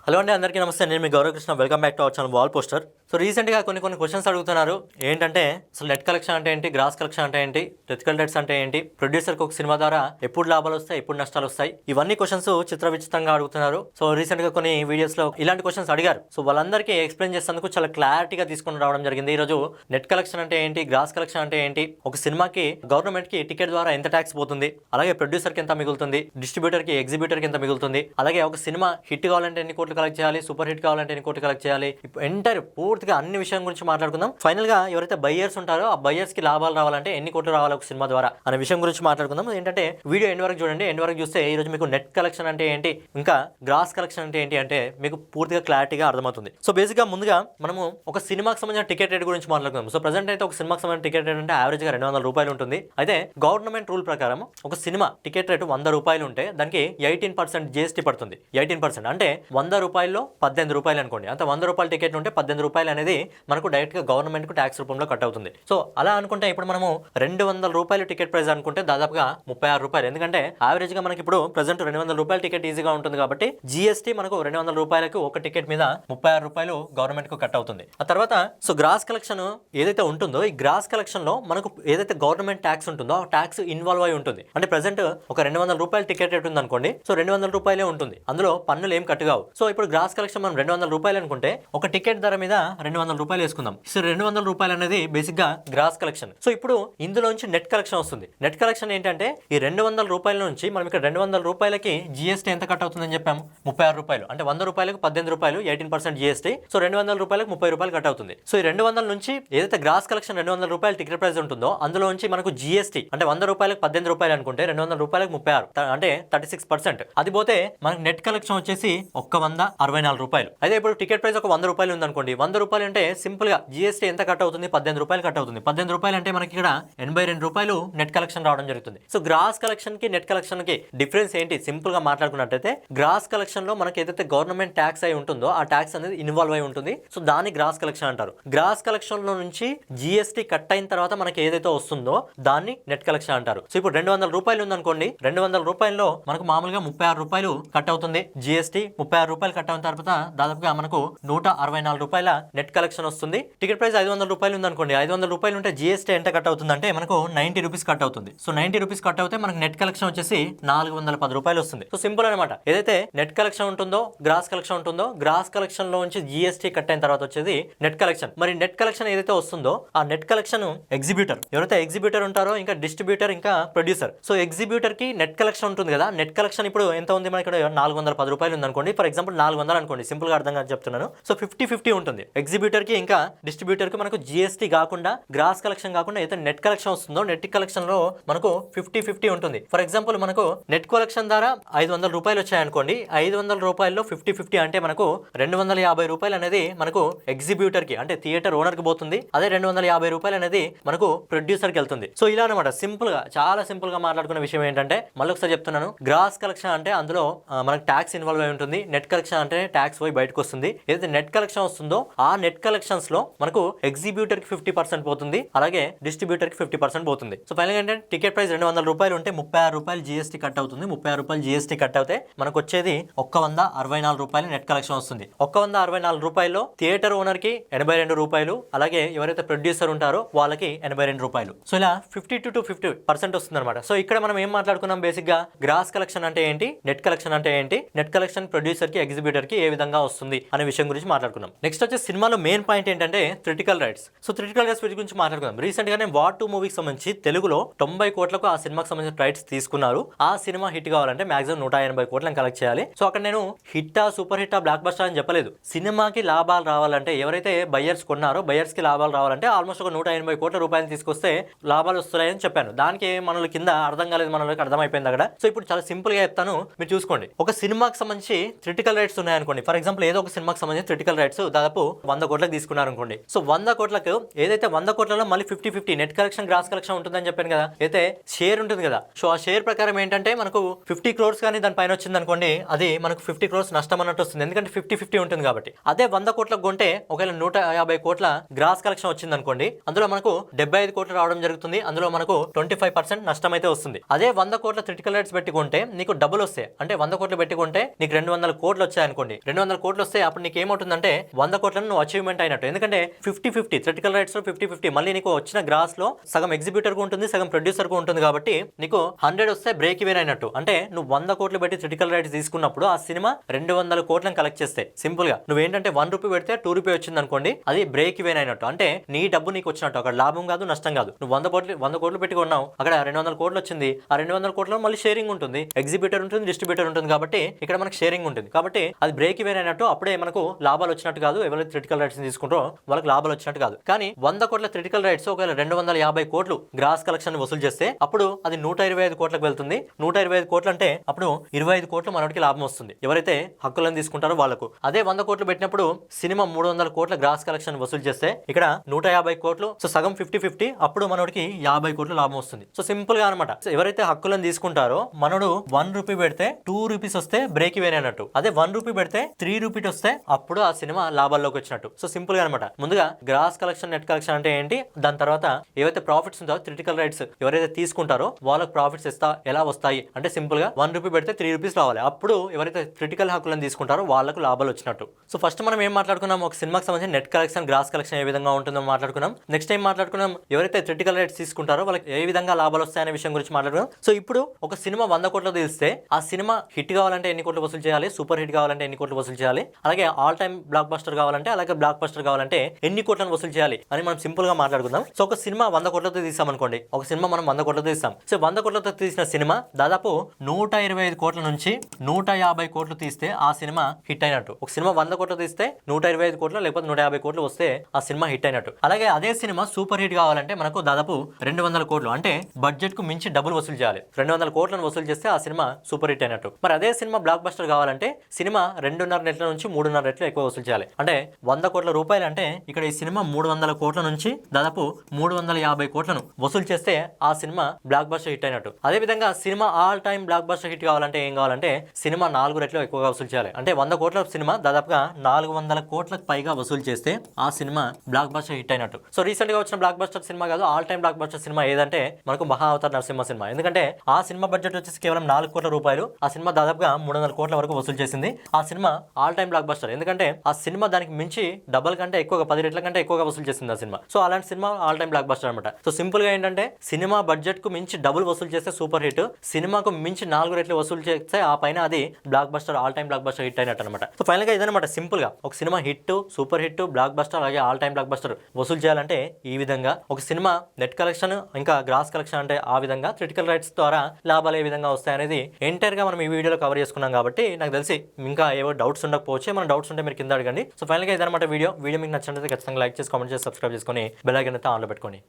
Hello అండి, అందరికీ నమస్తే. నేను మీ Gaurav Krishna. Welcome back to our channel wall poster. So రీసెంట్గా కొన్ని క్వశ్చన్స్ అడుగుతున్నారు. ఏంటంటే అసలు నెట్ కలెక్షన్ అంటే ఏంటి, గ్రాస్ కలెక్షన్ అంటే ఏంటి, టెథికల్ రైట్స్ అంటే ఏంటి, ప్రొడ్యూసర్కి ఒక సినిమా ద్వారా ఎప్పుడు లాభాలు వస్తాయి, ఎప్పుడు నష్టాలు వస్తాయి, ఇవన్నీ క్వశ్చన్స్ చిత్ర విచిత్రంగా అడుగుతున్నారు. సో రీసెంట్గా కొన్ని వీడియోస్లో ఇలాంటి క్వశ్చన్స్ అడిగారు. సో వాళ్ళందరికీ ఎక్స్ప్లెయిన్ చేసేందుకు చాలా క్లారిటీగా తీసుకొని రావడం జరిగింది. ఈరోజు నెట్ కలెక్షన్ అంటే ఏంటి, గ్రాస్ కలెక్షన్ అంటే ఏంటి, ఒక సినిమాకి గవర్నమెంట్కి టికెట్ ద్వారా ఎంత ట్యాక్స్ పోతుంది, అలాగే ప్రొడ్యూసర్కి ఎంత మిగులుతుంది, డిస్ట్రిబ్యూటర్కి ఎగ్జిబ్యూటర్కి ఎంత మిగులుతుంది, అలాగే ఒక సినిమా హిట్ కావాలంటే ఎన్ని కోట్లు కలెక్ట్ చేయాలి, సూపర్ హిట్ కావాలంటే ఎన్ని కోట్లు కలెక్ట్ చేయాలి, ఎంటైర్ పూర్తిగా అన్ని విషయం గురించి మాట్లాడుకుందాం. ఫైనల్ గా ఎవరైతే బయ్యర్స్ ఉంటారో ఆ బయ్యర్స్ కి లాభాలు రావాలంటే ఎన్ని కోట్లు రావాలి ఒక సినిమా ద్వారా అనే విషయం గురించి మాట్లాడుకుందాం. ఏంటంటే వీడియో ఎండ్ వరకు చూడండి. ఎండ్ వరకు చూస్తే ఈ రోజు మీకు నెట్ కలెక్షన్ అంటే ఏంటి, ఇంకా గ్రాస్ కలెక్షన్ అంటే ఏంటి అంటే మీకు పూర్తిగా క్లారిటీగా అర్థమవుతుంది. సో బేసిక్ గా ముందుగా మనము ఒక సినిమాకి సంబంధించిన టికెట్ రేట్ గురించి మాట్లాడుకుందాం. సో ప్రెసెంట్ అయితే ఒక సినిమాకి సంబంధించిన టికెట్ రేట్ అంటే యావరేజ్ గా 200 రూపాయలు ఉంటుంది. అయితే గవర్నమెంట్ రూల్ ప్రకారం ఒక సినిమా టికెట్ రేటు 100 రూపాయలు ఉంటే దానికి 18% GST పడుతుంది. 18% అంటే 100 రూపాయల్లో 18 రూపాయలు అనుకోండి. అంత 100 రూపాయల టికెట్ ఉంటే 18 రూపాయలు అనేది మనకు డైరెక్ట్ గా గవర్నమెంట్ కు ట్యాక్స్ రూపంలో కట్ అవుతుంది. సో అలా అనుకుంటే ఇప్పుడు మనము 200 రూపాయలు టికెట్ ప్రైస్ అనుకుంటే దాదాపుగా 36 రూపాయలు. ఎందుకంటే యావరేజ్ గా మనకి ఇప్పుడు ప్రెసెంట్ 200 రూపాయల టికెట్ ఈజీగా ఉంటుంది కాబట్టి GST మనకు 200 రూపాయలకు ఒక టికెట్ మీద 36 రూపాయలు గవర్నమెంట్ కు కట్ అవుతుంది. ఆ తర్వాత సో గ్రాస్ కలెక్షన్ ఏదైతే ఉంటుందో ఈ గ్రాస్ కలెక్షన్ లో మనకు ఏదైతే గవర్నమెంట్ ట్యాక్స్ ఉంటుందో ఆ ట్యాక్స్ ఇన్వాల్వ్ అయి ఉంటుంది. అంటే ప్రెసెంట్ ఒక 200 రూపాయల టికెట్ రేట్ ఉంది అనుకోండి. సో 200 రూపాయలే ఉంటుంది, అందులో పన్నులు ఏం కట్ కావు. సో ఇప్పుడు గ్రాస్ కలెక్షన్ మనం 200 రూపాయలు అనుకుంటే ఒక టికెట్ ధర మీద 200 రూపాయలు వేసుకుందాం. సో 200 రూపాయలు అనేది బేసిక్ గా గ్రాస్ కలెక్షన్. సో ఇప్పుడు ఇందులోంచి నెట్ కలెక్షన్ వస్తుంది. నెట్ కలెక్షన్ ఏంటంటే ఈ 200 రూపాయల నుంచి మనం ఇక్కడ 200 రూపాయలకి GST ఎంత కట్ అవుతుందని చెప్పాము, 36 రూపాయలు. అంటే 100 రూపాయలకు 18 రూపాయలు, 18% GST. సో 200 రూపాయలకు 30 రూపాయలు కట్ అవుతుంది. సో ఈ 200 నుంచి ఏదైతే గ్రాస్ కలెక్షన్ 200 రూపాయల టికెట్ ప్రైస్ ఉంటుందో అందులో నుంచి మనకు GST అంటే 100 రూపాయలకు 18 రూపాయలు అనుకుంటే 200 రూపాయలకు 36 అంటే 36%. అది పోతే మనకు నెట్ కలెక్షన్ వచ్చేసి 164 రూపాయలు. అయితే ఇప్పుడు టికెట్ ప్రైస్ ఒక 100 రూపాయలు ఉంది అనుకోండి. 100 రూపాయలు అంటే సింపుల్ గా GST ఎంత కట్ అవుతుంది, 18 రూపాయలు కట్ అవుతుంది. 18 రూపాయలు అంటే మనకి ఇక్కడ 82 రూపాయలు నెట్ కలెక్షన్ రావడం జరుగుతుంది. సో గ్రాస్ కలెక్షన్ కి నెట్ కలెక్షన్ కి డిఫరెన్స్ ఏంటి సింపుల్ గా మాట్లాడుకున్నట్టయితే గ్రాస్ కలెక్షన్ లో మనకి ఏదైతే గవర్నమెంట్ ట్యాక్స్ అయి ఉంటుందో ఆ ట్యాక్స్ అనేది ఇన్వాల్వ్ అయి ఉంటుంది. సో దాన్ని గ్రాస్ కలెక్షన్ అంటారు. గ్రాస్ కలెక్షన్ లో నుంచి GST కట్ అయిన తర్వాత మనకి ఏదైతే వస్తుందో దాన్ని నెట్ కలెక్షన్ అంటారు. సో ఇప్పుడు 200 రూపాయలు ఉంది అనుకోండి. 200 రూపాయల్లో మనకు మామూలుగా 36 రూపాయలు కట్ అవుతుంది GST. 36 రూపాయలు కట్ అయిన తర్వాత దాదాపుగా మనకు 164 రూపాయల నెట్ కలెక్షన్ వస్తుంది. టికెట్ ప్రైస్ 500 రూపాయలు ఉంది అనుకోండి. 500 రూపాయలు ఉంటే GST ఎంత కట్ అవుతుంది అంటే మనకు 90 రూపీస్ కట్ అవుతుంది. సో 90 రూపీస్ కట్ అవుతే మనకు నెట్ కలెక్షన్ వచ్చేసి 410 రూపాయలు వస్తుంది. సో సింపుల్ అనమాట. ఏదైతే నెట్ కలెక్షన్ ఉంటుందో గ్రాస్ కలెక్షన్ ఉంటుందో గ్రాస్ కలెక్షన్ లో నుంచి GST కట్ అయిన తర్వాత వచ్చేది నెట్ కలెక్షన్. మరి నెట్ కలెక్షన్ ఏదైతే వస్తుందో ఆ నెట్ కలెక్షన్ ఎగ్జిబ్యూటర్ ఎవరైతే ఎగ్జిబ్యూటర్ ఉంటారో ఇంకా డిస్ట్రిబ్యూటర్ ఇంకా ప్రొడ్యూసర్. సో ఎగ్జిబ్యూటర్ కి నెట్ కలెక్షన్ ఉంటుంది కదా. నెట్ కలెక్షన్ ఇప్పుడు ఎంత ఉంది మనకి ఇక్కడ 410 రూపాయలు ఉంది అనుకోండి. ఫర్ ఎగ్జాంపుల్ 400 అనుకోండి, సింపుల్ గా అర్థంగా చెప్తున్నాను. సో 50-50 ఉంటుంది. ఎగ్జిబ్యూటర్ కి ఇంకా డిస్ట్రిబ్యూటర్ కి మనకు GST కాకుండా గ్రాస్ కలెక్షన్ కాకుండా అయితే నెట్ కలెక్షన్ వస్తుందో నెట్ కలెక్షన్ లో మనకు 50-50 ఉంటుంది. ఫర్ ఎగ్జాంపుల్ మనకు నెట్ కలెక్షన్ ద్వారా 500 రూపాయలు వచ్చాయనుకోండి. 500 రూపాయల్లో 50-50 అంటే మనకు 250 రూపాయలు అనేది మనకు ఎగ్జిబ్యూటర్ కి అంటే థియేటర్ ఓనర్ కి పోతుంది. అదే 250 రూపాయలు అనేది మనకు ప్రొడ్యూసర్ కి వెళ్తుంది. సో ఇలా అనమాట. సింపుల్ గా చాలా సింపుల్ గా మాట్లాడుకునే విషయం ఏంటంటే మళ్ళీ ఒకసారి చెప్తున్నాను. గ్రాస్ కలెక్షన్ అంటే అందులో మనకు ట్యాక్స్ ఇన్వాల్వ్ అయి ఉంటుంది. నెట్ కలెక్షన్ అంటే ట్యాక్స్ పోయి బయటకు వస్తుంది. ఏదైతే నెట్ కలెక్షన్ వస్తుందో ఆ నెట్ కలెక్షన్స్ లో మనకు ఎగ్జిబ్యూటర్ కి 50% పోతుంది, అలాగే డిస్ట్రిబ్యూటర్ కి 50% పోతుంది. సో ఫైనల్ గా ఏంటంటే టికెట్ ప్రైస్ 200 రూపాయలు ఉంటే 36 రూపాయలు GST కట్ అవుతుంది. 36 రూపాయలు GST కట్ అవుతే మనకు వచ్చేది 164 రూపాయలు నెట్ కలెక్షన్ వస్తుంది. 164 రూపాయల్లో థియేటర్ ఓనర్ కి 82 రూపాయలు, అలాగే ఎవరైతే ప్రొడ్యూసర్ ఉంటారో వాళ్ళకి 82 రూపాయలు. సో ఇలా 52-50% వస్తుంది అనమాట. సో ఇక్కడ మనం ఏం మాట్లాడుకున్నాం, బేసిక్ గా గ్రాస్ కలెక్షన్ అంటే ఏంటి, నెట్ కలెక్షన్ అంటే ఏంటి, నెట్ కలెక్షన్ ప్రొడ్యూసర్ కి ఎగ్జిబ్యూటర్ కి ఏ విధంగా వస్తుంది అనే విషయం గురించి మాట్లాడుకున్నాం. నెక్స్ట్ వచ్చే సినిమాలో మెయిన్ పాయింట్ ఏంటంటే theatrical rights. So theatrical rights గురించి మాట్లాడుకుందాం. రీసెంట్ గా నేను వార్ 2 మూవీకి సంబంధించి తెలుగులో 90 కోట్లకు ఆ సినిమాకి సంబంధించిన రైట్స్ తీసుకున్నారు. ఆ సినిమా హిట్ కావాలంటే మాక్సిమం 180 కోట్లను కలెక్ట్ చేయాలి. సో అక్కడ నేను హిట్టా సూపర్ హిట్టా బ్లాక్ బస్టర్ అని చెప్పలేదు. సినిమాకి లాభాలు రావాలంటే ఎవరైతే బయ్యర్స్ కొన్నారో బయ్యర్స్ కి లాభాలు రావాలంటే ఆల్మోస్ట్ ఒక 180 కోట్ల రూపాయలు తీసుకొస్తే లాభాలు వస్తున్నాయని చెప్పాను. దానికి మనలో కింద అర్థం కాలేదు, మనలోకి అర్థమైపోయింది అక్కడ. సో ఇప్పుడు చాలా సింపుల్ గా చెప్తాను, మీరు చూసుకోండి. ఒక సినిమాకి సంబంధించి థియేట్రికల్ రైట్స్ ఉన్నాయనుకోండి. ఫర్ ఎగ్జాంపుల్ ఏదో ఒక సినిమాకి సంబంధించి థియేట్రికల్ రైట్స్ దాదాపు 100 కోట్లకు తీసుకున్నారు అనుకోండి. సో 100 కోట్లకు ఏదైతే 100 కోట్లలో మళ్ళీ 50-50 నెట్ కలెక్షన్ గ్రాస్ కలెక్షన్ ఉంటుందని చెప్పాను కదా. అయితే షేర్ ఉంటుంది కదా. సో ఆ షేర్ ప్రకారం ఏంటంటే మనకు 50 crores కానీ దాని పైన వచ్చింది అనుకోండి, అది మనకు 50 crores నష్టం అన్నట్టు వస్తుంది. ఎందుకంటే 50-50 ఉంటుంది కాబట్టి. అదే 100 కోట్లకు కొంటే ఒకవేళ 150 కోట్ల గ్రాస్ కలెక్షన్ వచ్చింది అనుకోండి, అందులో మనకు 75 కోట్లు రావడం జరుగుతుంది. అందులో మనకు 25% నష్టం అయితే వస్తుంది. అదే 100 కోట్ల థియేట్రికల్ రైట్స్ పెట్టుకుంటే నీకు డబుల్ వస్తాయి. అంటే 100 కోట్లు పెట్టుకుంటే నీకు 200 కోట్లు వచ్చాయి వచ్చాయనుకోండి, 200 కోట్లు వస్తే అప్పుడు నీకు ఏమవుతుందంటే 100 కోట్లను నువ్వు అచీవ్మెంట్ అయినట్టు. ఎందుకంటే 50-50 థియరిటికల్ రైట్స్ లో 50-50 మళ్ళీ నీకు వచ్చిన గ్రాస్ లో సగం ఎగ్జిబ్యూటర్ కు ఉంటుంది, సగం ప్రొడ్యూసర్ కు ఉంటుంది. కాబట్టి నీకు 100 వస్తే బ్రేక్ ఈవెన్ అయినట్టు. అంటే నువ్వు 100 కోట్లు పెట్టి థియరిటికల్ రైట్స్ తీసుకున్నప్పుడు ఆ సినిమా 200 కోట్లను కలెక్ట్ చేస్తే సింపుల్ గా నువ్వేంటంటే 1 రూపీ పెడితే 2 రూపీ వచ్చింది అనుకోండి, అది బ్రేక్ ఈవెన్ అయినట్టు. అంటే నీ డబ్బు నీకు వచ్చినట్టు. అక్కడ లాభం కాదు, నష్టం కాదు. నువ్వు 100 కోట్లు పెట్టి కొన్నావు, అక్కడ 200 కోట్లు వచ్చింది. ఆ 200 కోట్లలో మళ్ళీ షేరింగ్ ఉంటుంది, ఎగ్జిబ్యూటర్ ఉంటుంది, డిస్ట్రిబ్యూటర్ ఉంటుంది. కాబట్టి ఇక్కడ మనకు షేరింగ్ ఉంటుంది. కాబట్టి అది బ్రేక్ ఈవెన్ అయినట్టు. అప్పుడే మనకు లాభాలు వచ్చినట్టు కాదు. ఎవరైతే థియరిటికల్ రైట్స్ తీసుకుంటారో వాళ్ళకి లాభాలు వచ్చినట్టు కాదు. కానీ 100 కోట్ల థియరిటికల్ రైట్స్ ఒకవేళ 250 కోట్లు గ్రాస్ కలెక్షన్ వసూలు చేస్తే అప్పుడు అది 125 కోట్లకు వెళ్తుంది. 125 కోట్లు అంటే అప్పుడు 25 కోట్లు మనకి లాభం వస్తుంది, ఎవరైతే హక్కులను తీసుకుంటారో వాళ్ళకు. అదే 100 కోట్లు పెట్టినప్పుడు సినిమా 300 కోట్ల గ్రాస్ కలెక్షన్ వసూలు చేస్తే ఇక్కడ 150 కోట్లు, సో సగం 50-50, అప్పుడు మనోడికి 50 కోట్లు లాభం వస్తుంది. సో సింపుల్ గా అనమాట. ఎవరైతే హక్కులను తీసుకుంటారో మనోడు 1 రూపీ పెడితే 2 రూపీస్ వస్తే బ్రేక్ ఈవెన్ అన్నట్టు. అదే 1 రూపీ పెడితే 3 రూపీ వస్తే అప్పుడు ఆ సినిమా లాభాల్లోకి వచ్చినట్టు. సో సింపుల్ గా అనమాట. ముందుగా గ్రాస్ కలెక్షన్, నెట్ కలెక్షన్ అంటే ఏంటి, దాని తర్వాత ఏవైతే ప్రాఫిట్స్ ఉంటాయో థియరిటికల్ రైట్స్ ఎవరైతే తీసుకుంటారో వాళ్ళకి ప్రాఫిట్స్ ఎలా వస్తాయి అంటే సింపుల్ గా 1 రూపీ పెడితే 3 రూపీస్ రావాలి. అప్పుడు ఎవరైతే థియరిటికల్ హక్కులను తీసుకుంటారో వాళ్ళకు లాభాలు వచ్చినట్టు. సో ఫస్ట్ మనం ఏం మాట్లాడుకున్నాం, ఒక సినిమాకి సంబంధించి నెట్ కలెక్షన్, గ్రాస్ కలెక్షన్ ఏ విధంగా ఉంటుందో మాట్లాడుకున్నాం. నెక్స్ట్ టైం మాట్లాడుకున్నాం ఎవరైతే థియరిటికల్ రైట్స్ తీసుకుంటారో వాళ్ళకి ఏ విధంగా లాభాలు వస్తాయనే విషయం గురించి మాట్లాడుకున్నాం. సో ఇప్పుడు ఒక సినిమా 100 కోట్లు తీస్తే ఆ సినిమా హిట్ కావాలంటే ఎన్ని కోట్లు వసూలు చేయాలి, సూపర్ హిట్ కావాలంటే ఎన్ని కోట్లు వసూలు చేయాలి, అలాగే ఆల్ టైమ్ బ్లాక్ బస్టర్ కావాలంటే, అలాగే బ్లాక్ బస్టర్ కావాలంటే ఎన్ని కోట్లను వసూలు చేయాలి అని మనం సింపుల్ గా మాట్లాడుకుందాం. సో ఒక సినిమా 100 కోట్లతో తీసాం అనుకోండి, ఒక సినిమా మనం 100 కోట్లతో తీస్తాం. సో 100 కోట్లతో తీసిన సినిమా దాదాపు 125 కోట్ల నుంచి 150 కోట్లు తీస్తే ఆ సినిమా హిట్ అయినట్టు. ఒక సినిమా 100 కోట్లు తీస్తే 125 కోట్లు లేకపోతే 150 కోట్లు వస్తే ఆ సినిమా హిట్ అయినట్టు. అలాగే అదే సినిమా సూపర్ హిట్ కావాలంటే మనకు దాదాపు 200 కోట్లు, అంటే బడ్జెట్ కు మించి డబ్బులు వసూలు చేయాలి. 200 కోట్లను వసూలు చేస్తే ఆ సినిమా సూపర్ హిట్ అయినట్టు. మరి అదే సినిమా బ్లాక్ బస్టర్ కావాలంటే సినిమా 2.5 రెట్ల నుంచి 3.5 రెట్లు ఎక్కువ వసూలు చేయాలి. అంటే 100 కోట్ల రూపాయలు అంటే ఇక్కడ ఈ సినిమా 300 కోట్ల నుంచి దాదాపు 350 కోట్లను వసూలు చేస్తే ఆ సినిమా బ్లాక్ బస్టర్ హిట్ అయినట్టు. అదే విధంగా cinema all time block buster hit కావాలంటే ఏం కావాలంటే సినిమా 4 రెట్లు ఎక్కువగా వసూలు చేయాలి. అంటే 100 కోట్ల సినిమా దాదాపుగా 400 కోట్లకు పైగా వసూలు చేస్తే ఆ సినిమా బ్లాక్ బస్టర్ హిట్ అయినట్టు. సో రీసెంట్ గా వచ్చిన బ్లాక్ బస్టర్ సినిమా కాదు, all time block buster cinema ఏదంటే మనకు మహా అవతార్ నరసింహ సినిమా. ఎందుకంటే ఆ సినిమా బడ్జెట్ వచ్చేసి కేవలం 4 కోట్ల రూపాయలు, ఆ సినిమా దాదాపుగా 300 కోట్ల వరకు వసూలు చేసింది. ఆ cinema all time block buster, ఎందుకంటే ఆ సినిమా దానికి మించి డబల్ కంటే ఎక్కువగా 10 రెట్ల కంటే ఎక్కువగా వసూలు చేసింది ఆ సినిమా. సో అలాంటి cinema all time block buster అనమాట. సో సింపుల్ గా ఏంటంటే సినిమా బడ్జెట్ కు మించి డబుల్ వసూలు చేస్తే సూపర్ హిట్, సినిమాకు మించి 4 రెట్లు వసూలు చేస్తే ఆ పైన అది block buster, all time block buster hit అయినట్టు అనమాట. సో ఫైనల్ గా ఇదనమాట సింపుల్ గా ఒక cinema hit, super hit, block buster అలాగే ఆల్ టైమ్ బ్లాక్ బస్టర్ వసూలు చేయాలంటే ఈ విధంగా, ఒక సినిమా నెట్ కలెక్షన్ ఇంకా గ్రాస్ కలెక్షన్ అంటే ఆ విధంగా, థియరిటికల్ రైట్స్ ద్వారా లాభాలు ఏ విధంగా వస్తాయనేది ఎంటైర్ గా మనం ఈ వీడియోలో కవర్ చేసుకున్నాం. కాబట్టి నాకు తెలిసి ఇంకా ఏవో డౌట్స్ ఉండకపోవచ్చు, మన డౌట్స్ ఉంటే మీరు కింద అడగండి. సో ఫైనల్ గా ఇదనమాట వీడియో మీకు నచ్చినట్లయితే ఖచ్చితంగా లైక్ చేసి, కామెంట్ చేసి, సబ్స్క్రైబ్ చేసుకొని బెల్ ఐకాన్ అయితే ఆన్లో పెట్టుకోండి.